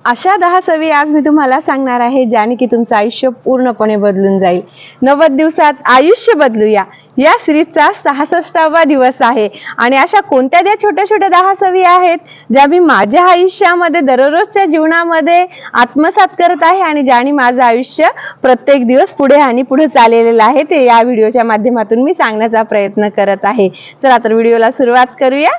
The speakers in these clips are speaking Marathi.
अशा 10 सवयी आज मी तुम्हाला सांगणार आहे ज्याने की तुमचं आयुष्य पूर्णपणे बदलून जाईल. 90 दिवसात आयुष्य बदलूया या सिरीजचा 66वा दिवस आहे आणि अशा कोणत्या त्या छोट्या छोट्या 10 सवयी आहेत ज्या मी माझ्या आयुष्यामध्ये दररोजच्या जीवनामध्ये आत्मसात करत आहे आणि ज्याने माझं आयुष्य प्रत्येक दिवस पुढे आणि पुढे चाललेलं आहे ते या व्हिडिओच्या माध्यमातून मी सांगण्याचा प्रयत्न करत आहे. चला तर व्हिडिओला सुरुवात करूया.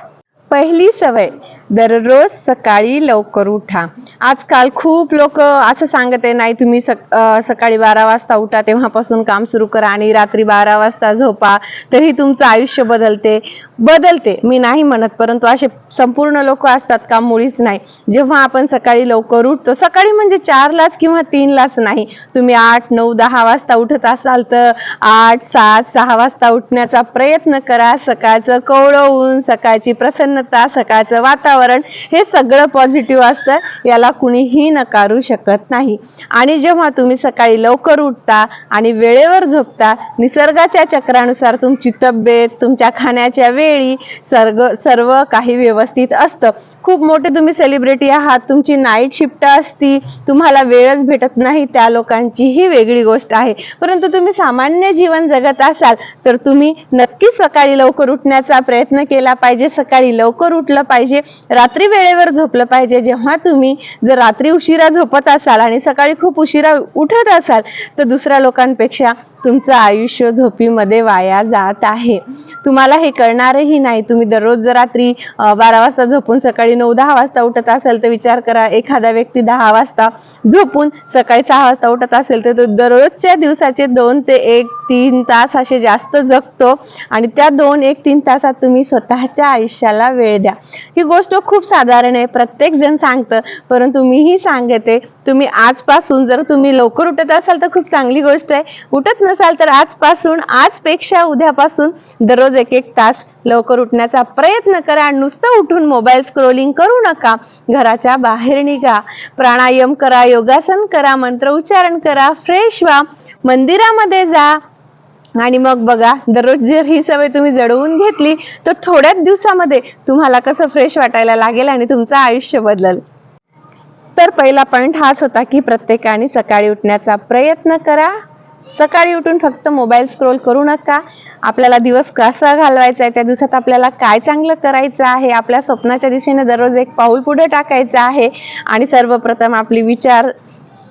पहिली सवय, दररोज सकाळी लवकर उठा. आजकाल खूप लोक असं सांगत आहे नाही तुम्ही सकाळी 12 वाजता उठा तेव्हापासून काम सुरू करा आणि रात्री 12 वाजता झोपा तरी तुमचं आयुष्य बदलते मी नाही म्हणत, परंतु असे संपूर्ण लोक असतात का? मुळीच नाही. जेव्हा आपण सकाळी लवकर उठतो, सकाळी म्हणजे 4लाच किंवा 3लाच नाही, तुम्ही 8, 9, 10 वाजता उठत असाल तर 8, 7, 6 वाजता उठण्याचा प्रयत्न करा. सकाळचं कोवळं ऊन, सकाळची प्रसन्नता, सकाळचं वातावरण हे सगळं पॉझिटिव्ह असतं, याला कुणीही नकारू शकत नाही. आणि जेव्हा तुम्ही सकाळी लवकर उठता आणि वेळेवर झोपता, निसर्गाच्या चक्रानुसार तुमची तब्येत, तुमच्या खाण्याच्या वेळी सर्व काही व्यवस्थित असतं. खूप मोठे तुम्ही सेलिब्रिटी आहात, तुमची नाईट शिफ्ट असती, तुम्हाला वेळच भेटत नाही, त्या लोकांची ही वेगळी गोष्ट आहे. परंतु तुम्ही सामान्य जीवन जगत असाल तर तुम्ही नक्कीच सकाळी लवकर उठण्याचा प्रयत्न केला पाहिजे. सकाळी लवकर उठलं पाहिजे, रात्री वेळेवर झोपलं पाहिजे. जेव्हा तुम्ही जर रात्री उशिरा झोपत असाल आणि सकाळी खूप उशिरा उठत असाल तर दुसऱ्या लोकांपेक्षा तुमचं आयुष्य झोपीमध्ये वाया जात आहे. तुम्हाला हे कळणारही नाही. तुम्ही दररोज जर रात्री 12 वाजता झोपून सकाळी 9-10 वाजता उठत असेल तर विचार करा, एखादा व्यक्ती 10 वाजता झोपून सकाळी 6 वाजता उठत असेल तर तो दररोजच्या दिवसाचे 2 ते 1-3 तास असे जास्त जगतो आणि त्या 2-1-3 तासात तुम्ही स्वतःच्या आयुष्याला वेळ द्या. ही गोष्ट खूप साधारण आहे, प्रत्येक जण सांगतं, परंतु मीही सांगते, तुम्ही आजपासून जर तुम्ही लवकर उठत असाल तर खूप चांगली गोष्ट आहे. उठत नसाल तर आजपेक्षा उद्यापासून दररोज 1-1 तास लवकर उठण्याचा प्रयत्न करा. नुसतं उठून मोबाईल स्क्रोलिंग करू नका. घराच्या बाहेर निघा, प्राणायाम करा, योगासन करा, मंत्र उच्चारण करा, फ्रेश व्हा, मंदिरामध्ये जा आणि मग बघा, दररोज जर ही सवय तुम्ही जडवून घेतली तर थोड्याच दिवसामध्ये तुम्हाला कसं फ्रेश वाटायला लागेल आणि तुमचं आयुष्य बदलेल. तर पहिला पॉइंट हाच होता की प्रत्येकाने सकाळी उठण्याचा प्रयत्न करा. सकाळी उठून फक्त मोबाईल स्क्रोल करू नका. आपल्याला दिवस कसा घालवायचा आहे, त्या दिवसात आपल्याला काय चांगलं करायचं आहे, आपल्या स्वप्नाच्या दिशेने दररोज एक पाऊल पुढे टाकायचं आहे आणि सर्वप्रथम आपले विचार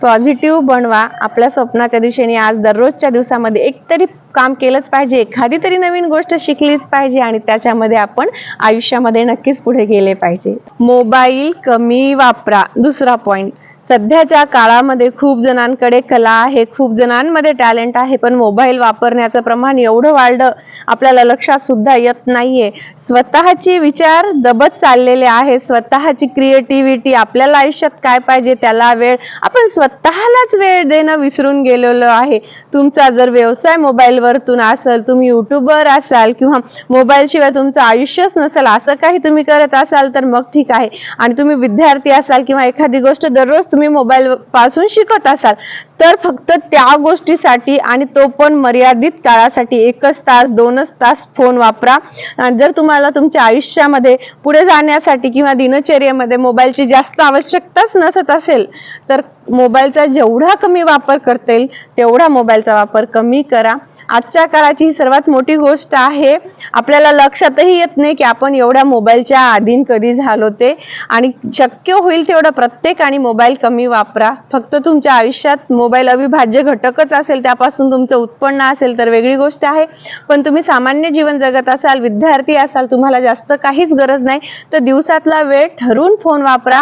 पॉझिटिव्ह बनवा. आपल्या स्वप्नाच्या दिशेने आज दररोजच्या दिवसामध्ये एक तरी काम केलंच पाहिजे, एखादी तरी नवीन गोष्ट शिकलीच पाहिजे आणि त्याच्यामध्ये आपण आयुष्यामध्ये नक्कीच पुढे गेले पाहिजे. मोबाईल कमी वापरा. दुसरा पॉइंट, सध्याच्या काळामध्ये खूप जणांकडे कला आहे, खूप जणांमध्ये टॅलेंट आहे, पण मोबाईल वापरण्याचं प्रमाण एवढं वाढलं आपल्याला लक्षात सुद्धा येत नाहीये. स्वतःचे विचार दबत चाललेले आहे, स्वतःची क्रिएटिव्हिटी, आपल्याला आयुष्यात काय पाहिजे त्याला वेळ, आपण स्वतःलाच वेळ देणं विसरून गेलेलो आहे. तुमचा जर व्यवसाय मोबाईलवरतून असेल, तुम्ही युट्यूबर असाल किंवा मोबाईल शिवाय तुमचं आयुष्यच नसेल, असं काही तुम्ही करत असाल तर मग ठीक आहे. आणि तुम्ही विद्यार्थी असाल किंवा एखादी गोष्ट दररोज तुम्ही मोबाईल पासून शिकत असाल तर फक्त त्या गोष्टीसाठी आणि तो पण मर्यादित काळासाठी 1च तास 2च तास फोन वापरा. जर तुम्हाला तुमच्या आयुष्यामध्ये पुढे जाण्यासाठी किंवा दिनचर्येमध्ये मोबाईलची जास्त आवश्यकताच नसत असेल तर मोबाईलचा जेवढा कमी वापर करता येईल तेवढा मोबाईलचा वापर कमी करा. आजच्या काळाची ही सर्वात मोठी गोष्ट आहे, आपल्याला लक्षातही येत नाही की आपण एवढ्या मोबाईलच्या अधीन कधी झालो ते. आणि शक्य होईल तेवढं प्रत्येकाने मोबाईल कमी वापरा. फक्त तुमच्या आयुष्यात मोबाईल अविभाज्य घटकच असेल, त्यापासून तुमचं उत्पन्न असेल तर वेगळी गोष्ट आहे, पण तुम्ही सामान्य जीवन जगत असाल, विद्यार्थी असाल, तुम्हाला जास्त काहीच गरज नाही तर दिवसातला वेळ ठरवून फोन वापरा.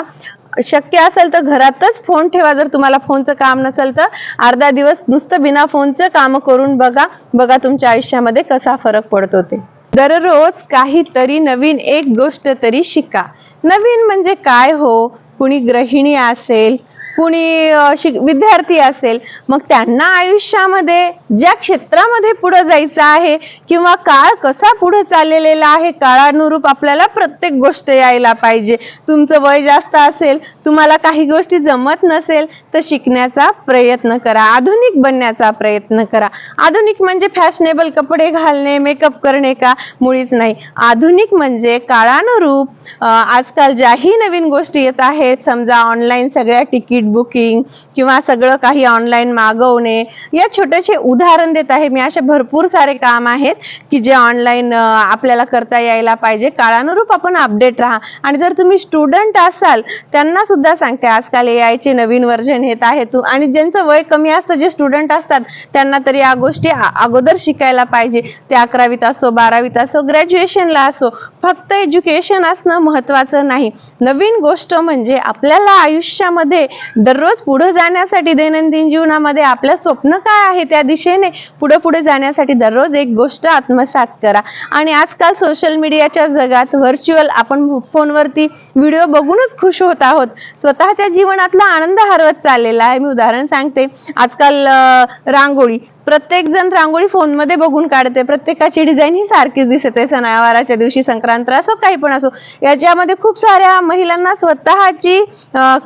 शक्य असेल तर घरातच फोन ठेवा. जर तुम्हाला फोनचं काम नसेल तर अर्धा दिवस नुसतं बिना फोनचं काम करून बघा तुमच्या आयुष्यामध्ये कसा फरक पडतो ते. दररोज काहीतरी नवीन एक गोष्ट तरी शिका. नवीन म्हणजे काय हो? कुणी गृहिणी असेल, कुणी विद्यार्थी असेल, मग त्यांना आयुष्यामध्ये ज्या क्षेत्रामध्ये पुढे जायचं आहे किंवा काळ कसा पुढे चाललेला आहे, काळानुरूप आपल्याला प्रत्येक गोष्ट यायला पाहिजे. तुमचं वय जास्त असेल, तुम्हाला काही गोष्टी जमत नसेल तर शिकण्याचा प्रयत्न करा, आधुनिक बनण्याचा प्रयत्न करा. आधुनिक म्हणजे फॅशनेबल कपडे घालणे, मेकअप करणे का? मुळीच नाही. आधुनिक म्हणजे काळानुरूप आजकाल ज्याही नवीन गोष्टी येत आहेत, समजा ऑनलाईन सगळ्या तिकीट बुकिंग किंवा सगळं काही ऑनलाईन मागवणे, या छोटेसे उदाहरण देत आहे मी. असे भरपूर सारे काम आहेत की जे ऑनलाईन आपल्याला करता यायला पाहिजे. काळानुरूप आपण अपडेट राहा. आणि जर तुम्ही स्टुडंट असाल त्यांना सुद्धा सांगते, आजकाल AI चे नवीन व्हर्जन येत आहे. आणि ज्यांचं वय कमी असतं, जे स्टुडंट असतात, त्यांना तरी या गोष्टी अगोदर शिकायला पाहिजे. ते 11वीत असो, 12वीत असो, ग्रॅज्युएशनला असो. फक्त एज्युकेशन असणं महत्वाचं नाही. नवीन गोष्ट म्हणजे आपल्याला आयुष्यामध्ये दररोज पुढे जाण्यासाठी, दैनंदिन जीवनामध्ये आपलं स्वप्न काय आहे त्या दिशेने पुढे पुढे जाण्यासाठी दररोज एक गोष्ट आत्मसात करा. आणि आजकाल सोशल मीडियाच्या जगात व्हर्च्युअल आपण फोनवरती व्हिडिओ बघूनच खुश होत आहोत. स्वतःच्या जीवनातला आनंद हरवत चाललेला आहे. मी उदाहरण सांगते. आजकाल रांगोळी, प्रत्येक जण रांगोळी फोनमध्ये बघून काढते. प्रत्येकाची डिझाईन ही सारखीच दिसते. सणावाराच्या दिवशी, संक्रांत असो, काही पण असो, याच्यामध्ये खूप साऱ्या महिलांना स्वतःची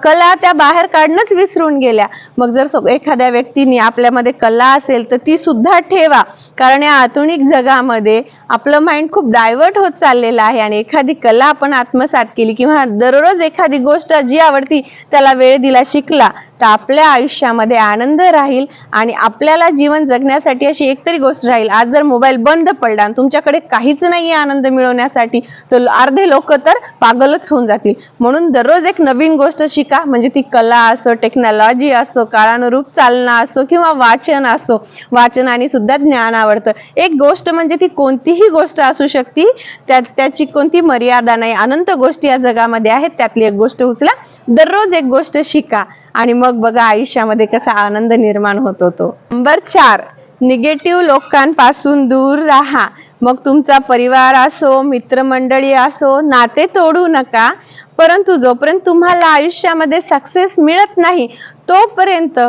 कला त्या बाहेर काढणंच विसरून गेल्या. मग जर एखाद्या व्यक्तीने आपल्यामध्ये कला असेल तर ती सुद्धा ठेवा, कारण या आधुनिक जगामध्ये आपलं माइंड खूप डायव्हर्ट होत चाललेलं आहे. आणि एखादी कला आपण आत्मसात केली किंवा दररोज एखादी गोष्ट जी आवडती त्याला वेळ दिला, शिकला, तर आपल्या आयुष्यामध्ये आनंद राहील. आणि आपल्याला जीवन जगण्यासाठी अशी एकतरी गोष्ट राहील. आज जर मोबाईल बंद पडला आणि तुमच्याकडे काहीच नाहीये आनंद मिळवण्यासाठी, तर अर्धे लोक तर पागलच होऊन जातील. म्हणून दररोज एक नवीन गोष्ट शिका, म्हणजे ती कला असो, टेक्नॉलॉजी असो, काळानुरूप चालणं असो किंवा वाचन असो. वाचनाने सुद्धा ज्ञान आवडतं. एक गोष्ट म्हणजे ती कोणतीही गोष्ट असू शकते, त्याची कोणती मर्यादा नाही. अनंत गोष्टी या जगामध्ये आहेत, त्यातली एक गोष्ट उचला, दररोज एक गोष्ट शिका, आणि मग बघा आयुष्यामध्ये कसा आनंद निर्माण होतो तो. नंबर 4, निगेटिव्ह लोकांपासून दूर राहा. मग तुमचा परिवार असो, मित्रमंडळी असो, नाते तोडू नका. परंतु जोपर्यंत तुम्हाला आयुष्यामध्ये सक्सेस मिळत नाही तोपर्यंत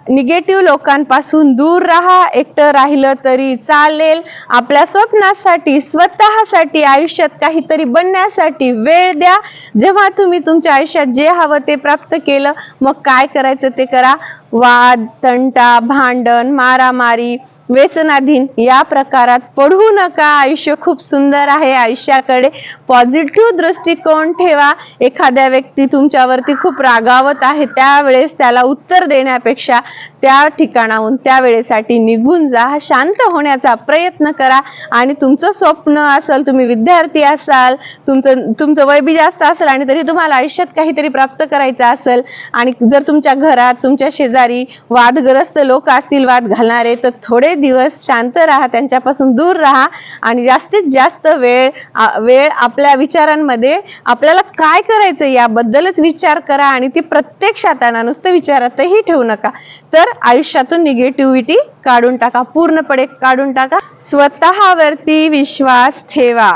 निगेटिव्ह लोकांपासून दूर राहा. एकटं राहिलं तरी चालेल. आपल्या स्वप्नासाठी, स्वतःसाठी, आयुष्यात काहीतरी बनण्यासाठी वेळ द्या. जेव्हा तुम्ही तुमच्या आयुष्यात जे हवं ते प्राप्त केलं, मग काय करायचं ते करा. वाद, तंटा, भांडण, मारामारी, व्यसनाधीन या प्रकारात पडू नका. आयुष्य खूप सुंदर आहे. आयुष्याकडे पॉझिटिव्ह दृष्टिकोन ठेवा. एखाद्या व्यक्ती तुमच्यावरती खूप रागावत आहे, त्यावेळेस त्याला उत्तर देण्यापेक्षा त्या ठिकाणाहून त्या वेळेसाठी निघून जा. शांत होण्याचा प्रयत्न करा. आणि तुमचं स्वप्न असेल, तुम्ही विद्यार्थी असाल, तुमचं वय बी जास्त असेल आणि तरी तुम्हाला आयुष्यात काहीतरी प्राप्त करायचं असेल, आणि जर तुमच्या घरात, तुमच्या शेजारी वादग्रस्त लोक असतील, वाद घालणारे, तर थोडे दिवस शांत राहा, त्यांच्यापासून दूर राहा. आणि जास्तीत जास्त वेळ आपल्या विचारांमध्ये आपल्याला काय करायचं याबद्दलच विचार करा. आणि ती प्रत्यक्षात आणा, नुसतं विचारातही ठेवू नका. तर आयुष्यातून निगेटिव्हिटी काढून टाका, पूर्णपणे काढून टाका. स्वतःवरती विश्वास ठेवा.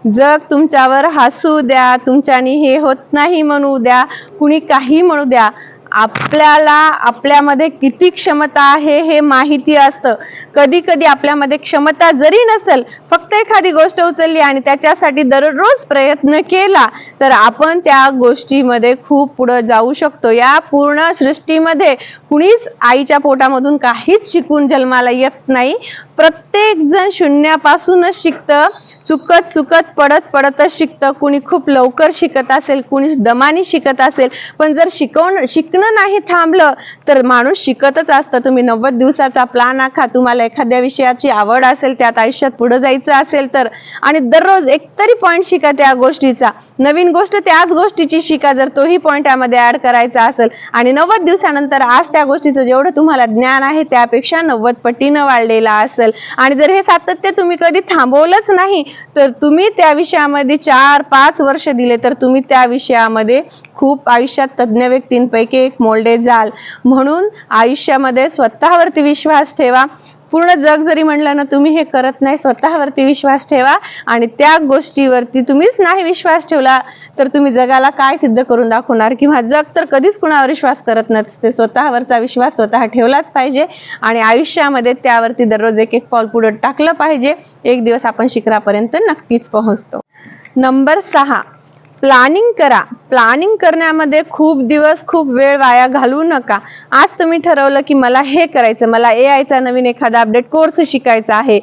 जग तुमच्यावर हसू द्या, तुमच्यानी हे होत नाही म्हणू द्या, कुणी काही म्हणू द्या, आपल्याला आपल्यामध्ये किती क्षमता आहे हे माहिती असतं. कधी कधी आपल्यामध्ये क्षमता जरी नसेल, फक्त एखादी गोष्ट उचलली आणि त्याच्यासाठी दररोज प्रयत्न केला, तर आपण त्या गोष्टीमध्ये खूप पुढे जाऊ शकतो. या पूर्ण सृष्टीमध्ये कुणीच आईच्या पोटामधून काहीच शिकून जन्माला येत नाही. प्रत्येक जण शून्यापासूनच शिकतं. चुकत पडतच शिकतं. कुणी खूप लवकर शिकत असेल, कुणी दमाने शिकत असेल. पण जर शिकणं नाही थांबलं तर माणूस शिकतच असतं. तुम्ही 90 दिवसाचा प्लॅन आखा. तुम्हाला एखाद्या विषयाची आवड असेल, त्यात आयुष्यात पुढे जायचं असेल तर, आणि दररोज एकतरी पॉइंट शिका त्या गोष्टीचा. नवीन गोष्ट त्याच गोष्टीची शिका, जर तोही पॉइंट यामध्ये ऍड करायचा असेल. आणि 90 दिवसानंतर आज त्या गोष्टीचं जेवढं तुम्हाला ज्ञान आहे त्यापेक्षा 90 पटीनं वाढलेला असेल. आणि जर हे सातत्य तुम्ही कधी थांबवलंच नाही, तर तुम्ही त्या विषयामध्ये 4-5 वर्ष दिले तर तुम्ही त्या विषयामध्ये खूप आयुष्यात तज्ञ व्यक्तींपैकी एक मोल्डे जाल. म्हणून आयुष्यामध्ये स्वतःवरती विश्वास ठेवा. पूर्ण जग जरी म्हणलं ना तुम्ही हे करत नाही, स्वतःवरती विश्वास ठेवा. आणि त्या गोष्टीवरती तुम्हीच नाही विश्वास ठेवला तर तुम्ही जगाला काय सिद्ध करून दाखवणार? किंवा जग तर कधीच कुणावर विश्वास करत नसते. स्वतःवरचा विश्वास स्वतः ठेवलाच पाहिजे आणि आयुष्यामध्ये त्यावरती दररोज एक एक पाऊल पुढे टाकलं पाहिजे. एक दिवस आपण शिखरापर्यंत नक्कीच पोहोचतो. नंबर 6, प्लॅनिंग करा. प्लॅनिंग करण्यामध्ये खूप दिवस खूप वेळ वाया घालवू नका. आज तुम्ही ठरवलं की मला हे करायचं, मला AI चा नवीन एखादा अपडेट कोर्स शिकायचा आहे,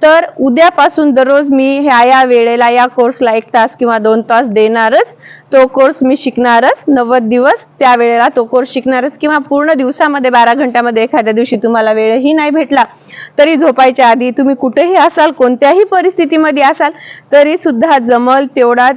तर उद्यापासून दररोज मी या वेळेला या कोर्सला 1 तास किंवा 2 तास देणारच. तो कोर्स मी शिकणारच. 90 दिवस त्या वेळेला तो कोर्स शिकणारच. किंवा पूर्ण दिवसामध्ये 12 घंट्यामध्ये एखाद्या दिवशी तुम्हाला वेळही नाही भेटला तरी झोपायच्या आधी तुम्ही कुठेही असाल, कोणत्याही परिस्थितीमध्ये असाल, तरी सुद्धा जमल तेवढा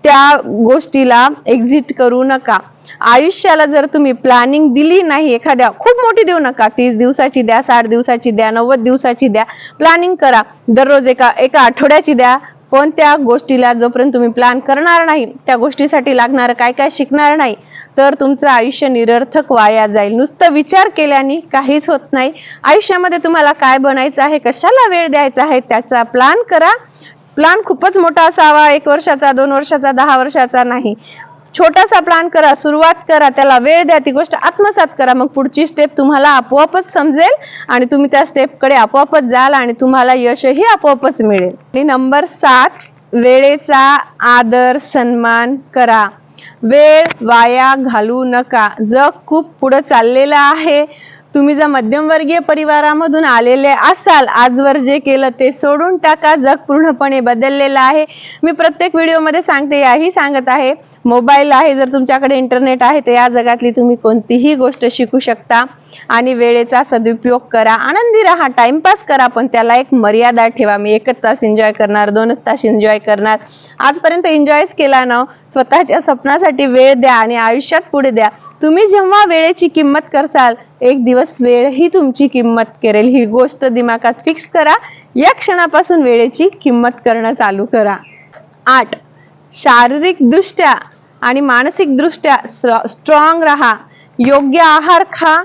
त्या गोष्टीला एक्झिट करू नका. आयुष्याला जर तुम्ही प्लॅनिंग दिली नाही, एखाद्या खूप मोठी देऊ नका, 30 दिवसाची द्या, 60 दिवसाची द्या, 90 दिवसाची द्या, प्लॅनिंग करा. दररोज एका आठवड्याची द्या. पण त्या गोष्टीला जोपर्यंत तुम्ही प्लॅन करणार नाही, त्या गोष्टीसाठी लागणार काय काय शिकणार नाही, तर तुमचं आयुष्य निरर्थक वाया जाईल. नुसतं विचार केल्याने काहीच होत नाही. आयुष्यामध्ये तुम्हाला काय बनायचं आहे, कशाला वेळ द्यायचा आहे, त्याचा प्लॅन करा. प्लॅन खूपच मोठा असावा, 1 वर्षाचा, 2 वर्षाचा, 10 वर्षाचा नाही. छोटासा प्लॅन करा, सुरुवात करा, त्याला वेळ द्या, ती गोष्ट आत्मसात करा. मग पुढची स्टेप तुम्हाला आपोआपच समजेल आणि तुम्ही त्या स्टेपकडे आपोआपच जाल आणि तुम्हाला यशही आपोआपच मिळेल. आणि नंबर 7, वेळेचा आदर सन्मान करा. वेळ वाया घालवू नका. जग खूप पुढे चाललेलं आहे. तुम्ही जर मध्यमवर्गीय परिवारामधून आलेले असाल, आजवर जे केलं ते सोडून टाका. जग पूर्णपणे बदललेलं आहे. मी प्रत्येक व्हिडिओमध्ये सांगते, याही सांगत आहे, मोबाईल आहे, जर तुमच्याकडे इंटरनेट आहे तर या जगातली तुम्ही कोणतीही गोष्ट शिकू शकता. आणि वेळेचा सदुपयोग करा. आनंदी राहा, टाइमपास करा, पण त्याला एक मर्यादा ठेवा. मी 1 तास एन्जॉय करणार, 2 तास एन्जॉय करणार. आजपर्यंत एन्जॉयच केला ना. स्वतःच्या स्वप्नासाठी वेळ द्या आणि आयुष्यात पुढे द्या. तुम्ही जेव्हा वेळेची किंमत करसाल, एक दिवस वेळ ही तुमची किंमत करेल. ही गोष्ट दिमागात फिक्स करा. या क्षणापासून वेळेची किंमत करणं चालू करा. 8, शारीरिक दृष्ट्या आणि मानसिक दृष्ट्या स्ट्रॉंग राहा. योग्य आहार खा,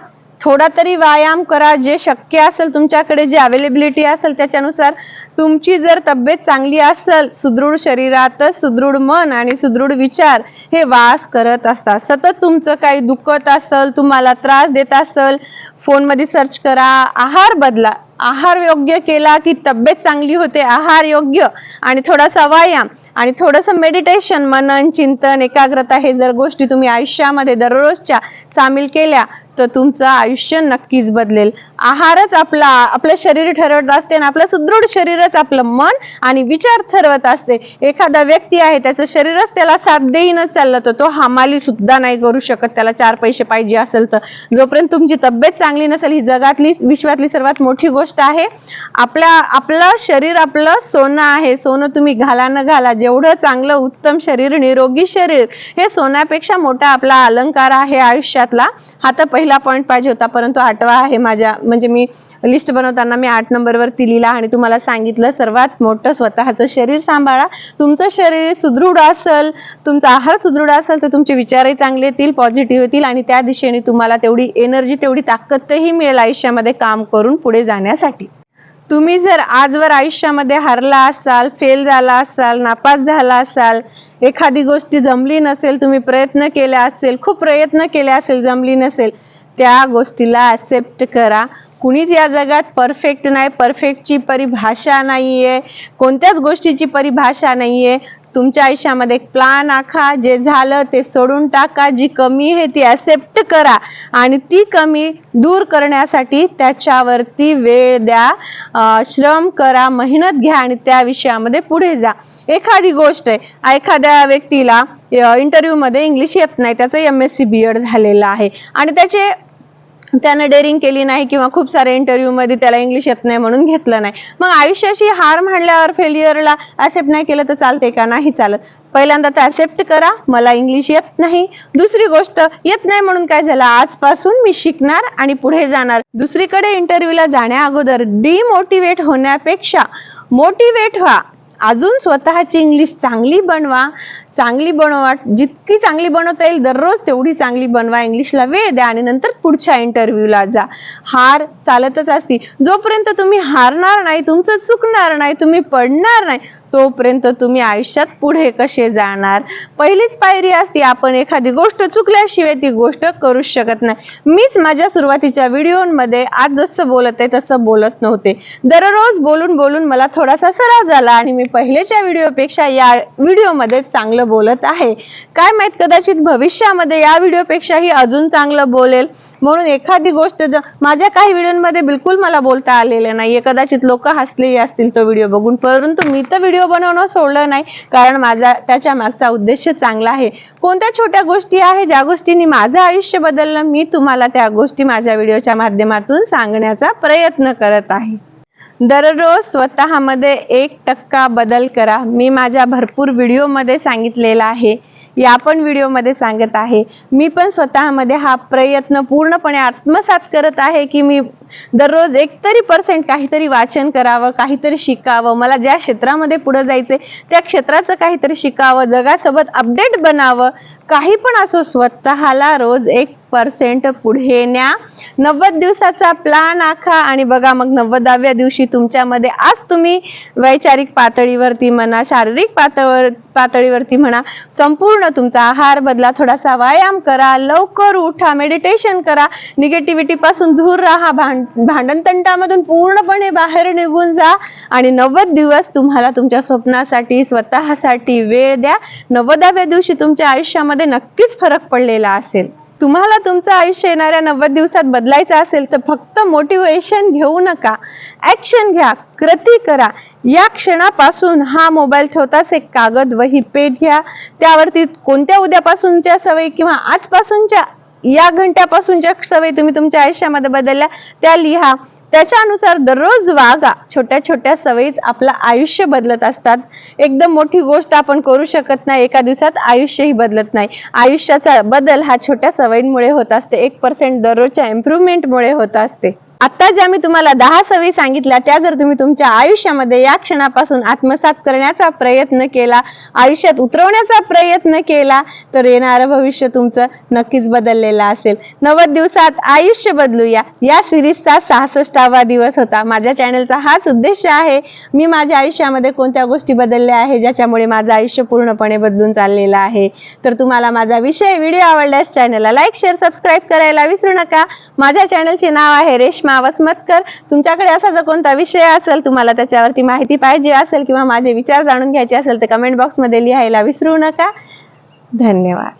थोडा तरी व्यायाम करा. जे शक्य असेल तुमच्याकडे, जे अवेलेबिलिटी असेल त्याच्यानुसार. तुमची जर तब्येत चांगली असेल, सुदृढ शरीरातच सुदृढ मन आणि सुदृढ विचार हे वास करत असतात. सतत तुमचं काही दुखत असेल, तुम्हाला त्रास देत असेल, फोनमध्ये सर्च करा, आहार बदला. आहार योग्य केला की तब्येत चांगली होते. आहार योग्य आणि थोडासा व्यायाम आणि थोडंसं मेडिटेशन, मनन, चिंतन, एकाग्रता, हे जर गोष्टी तुम्ही आयुष्यामध्ये दररोजच्या सामील केल्या तर तुमचं आयुष्य नक्कीच बदलेल. आहारच आपलं शरीर ठरवत असते आणि आपलं सुदृढ शरीरच आपलं मन आणि विचार ठरवत असते. एखादा व्यक्ती आहे, त्याचं शरीरच त्याला साथ देईनच चाललं तर तो हमाली सुद्धा नाही करू शकत. त्याला 4 पैसे पाहिजे असेल तर. जोपर्यंत तुमची तब्येत चांगली नसेल, ही जगातली विश्वातली सर्वात मोठी गोष्ट आहे. आपलं शरीर आपलं सोनं आहे. सोनं तुम्ही घाला न घाला, जेवढं चांगलं उत्तम शरीर, निरोगी शरीर हे सोन्यापेक्षा मोठा आपला अलंकार आहे आयुष्यातला. हा तर पहिला पॉइंट पाहिजे होता, परंतु 8वा आहे माझ्या, म्हणजे मी लिस्ट बनवताना मी 8 नंबरवरती लिहिला आणि तुम्हाला सांगितलं सर्वात मोठं स्वतःचं शरीर सांभाळा. तुमचं शरीर सुदृढ असेल, तुमचा आहार सुदृढ असेल तर तुमचे विचारही चांगले येतील, पॉझिटिव्ह येतील आणि त्या दिशेने तुम्हाला तेवढी एनर्जी, तेवढी ताकदही मिळेल आयुष्यामध्ये काम करून पुढे जाण्यासाठी. तुम्ही जर आजवर आयुष्यामध्ये हरला असाल, फेल झाला असाल, नापास झाला असाल, एखादी गोष्टी जमली नसेल, तुम्ही प्रयत्न केले असेल, खूप प्रयत्न केले असेल, जमली नसेल, त्या गोष्टीला ऍक्सेप्ट करा. कुणीच या जगात परफेक्ट नाही. परफेक्टची परिभाषा नाहीये, कोणत्याच गोष्टीची परिभाषा नाहीये. तुमच्या आयुष्यामध्ये एक प्लॅन आखा, जे झालं ते सोडून टाका, जी कमी आहे ती ऍक्सेप्ट करा आणि ती कमी दूर करण्यासाठी त्याच्यावरती वेळ द्या, श्रम करा, मेहनत घ्या आणि त्या विषयामध्ये पुढे जा. एखादी गोष्ट आहे, एखाद्या व्यक्तीला इंटरव्ह्यू मध्ये इंग्लिश येत नाही, त्याचं MSc BEd झालेलं आहे आणि त्यानं डेअरिंग केली नाही किंवा खूप सारे इंटरव्ह्यू मध्ये त्याला इंग्लिश येत नाही म्हणून घेतलं नाही. मग आयुष्याची हार म्हणल्यावर फेल्युअरला ऍक्सेप्ट नाही केलं तर चालते का? नाही चालत. पहिल्यांदा तर ऍक्सेप्ट करा, मला इंग्लिश येत नाही. दुसरी गोष्ट, येत नाही म्हणून काय झालं, आजपासून मी शिकणार आणि पुढे जाणार. दुसरीकडे इंटरव्ह्यूला जाण्या अगोदर डिमोटिवेट होण्यापेक्षा मोटिवेट व्हा. अजून स्वतःची इंग्लिश चांगली बनवा. जितकी चांगली बनवता येईल दररोज तेवढी चांगली बनवा. इंग्लिशला वेळ द्या आणि नंतर पुढच्या इंटरव्ह्यूला जा. हार चालतच असती. जोपर्यंत तुम्ही हारणार नाही, तुमचं चुकणार नाही, तुम्ही पडणार नाही, तोपर्यंत तुम्ही आयुष्यात पुढे कसे जाणार? पहिलीच पायरी असते, आपण एखादी गोष्ट चुकल्याशिवाय ती गोष्ट करूच शकत नाही. मीच माझ्या सुरुवातीच्या व्हिडिओमध्ये आज जसं बोलत आहे तसं बोलत नव्हते. दररोज बोलून बोलून मला थोडासा सराव झाला आणि मी पहिलेच्या व्हिडिओपेक्षा या व्हिडिओमध्ये चांगलं बोलत आहे. काय माहित, कदाचित भविष्यामध्ये या व्हिडिओपेक्षाही अजून चांगलं बोलेल. म्हणून एखादी गोष्ट माझ्या काही व्हिडिओमध्ये बिलकुल मला बोलता आलेलं नाहीये. कदाचित लोक हसलेही असतील तो व्हिडिओ बघून, परंतु मी तर व्हिडिओ बनवणं सोडलं नाही, कारण माझा त्याच्या मागचा उद्देश चांगला आहे. कोणत्या छोट्या गोष्टी आहे ज्या गोष्टींनी माझं आयुष्य बदललं, मी तुम्हाला त्या गोष्टी माझ्या व्हिडिओच्या माध्यमातून सांगण्याचा प्रयत्न करत आहे. दररोज स्वतःमध्ये 1% बदल करा. मी माझ्या भरपूर व्हिडिओमध्ये सांगितलेला आहे, या पण व्हिडिओमध्ये सांगत आहे. मी पण स्वतःमध्ये हा प्रयत्न पूर्णपणे आत्मसात करत आहे की मी दररोज 1% काहीतरी वाचन करावं, काहीतरी शिकावं. मला ज्या क्षेत्रामध्ये पुढे जायचंय त्या क्षेत्राचं काहीतरी शिकावं, जगासोबत अपडेट बनावं. काही पण असो, स्वतःला रोज 1% पुढे न्या. 90 दिवसाचा प्लॅन आखा आणि बघा मग 90व्या दिवशी तुमच्यामध्ये आज तुम्ही वैचारिक पातळीवरती म्हणा, शारीरिक पातळीवरती म्हणा, संपूर्ण तुमचा आहार बदला, थोडासा व्यायाम करा, लवकर उठा, मेडिटेशन करा, निगेटिव्हिटी पासून दूर राहा, भांडण तंटामधून पूर्णपणे बाहेर निघून जा आणि 90 दिवस तुम्हाला तुमच्या स्वप्नासाठी, स्वतःसाठी वेळ द्या. 90व्या दिवशी तुमच्या आयुष्यामध्ये नक्कीच फरक पडलेला असेल. तुम्हाला तुमचं आयुष्य येणाऱ्या 90 दिवसात बदलायचं असेल तर फक्त मोटिवेशन घेऊ नका, ऍक्शन घ्या, कृती करा. या क्षणापासून हा मोबाईल ठेवताच एक कागद, वही, पेन घ्या. त्यावरती कोणत्या उद्यापासूनच्या सवयी किंवा आजपासूनच्या या घंट्यापासूनच्या सवयी तुम्ही तुमच्या आयुष्यामध्ये बदलल्या त्या लिहा. त्याच्यानुसार दररोज वागा. छोट्या छोट्या सवयीच आपलं आयुष्य बदलत असतात. एकदम मोठी गोष्ट आपण करू शकत नाही, एका दिवसात आयुष्यही बदलत नाही. आयुष्याचा बदल हा छोट्या सवयींमुळे होत असते, 1% दररोजच्या इम्प्रूव्हमेंटमुळे होत असते. आता ज्या मी तुम्हाला 10 सवयी सांगितल्या, त्या जर तुम्ही तुमच्या आयुष्यामध्ये या क्षणापासून आत्मसात करण्याचा प्रयत्न केला, आयुष्यात उतरवण्याचा प्रयत्न केला, तर येणारं भविष्य तुमचं नक्कीच बदललेलं असेल. 90 दिवसात आयुष्य बदलूया या सिरीजचा 66वा दिवस होता. माझ्या चॅनलचा हाच उद्देश आहे. मी माझ्या आयुष्यामध्ये कोणत्या गोष्टी बदलल्या आहे ज्याच्यामुळे माझं आयुष्य पूर्णपणे बदलून चाललेलं आहे. तर तुम्हाला माझा व्हिडिओ आवडल्यास चॅनलला लाईक, शेअर, सबस्क्राईब करायला विसरू नका. माझ्या चॅनलचे नाव आहे रेश्मा वसमतकर. तुमच्याकडे असा जर कोणता विषय असेल, तुम्हाला त्याच्यावरती माहिती पाहिजे असेल किंवा माझे विचार जाणून घ्यायचे असेल तर कमेंट बॉक्समध्ये लिहायला विसरू नका. धन्यवाद.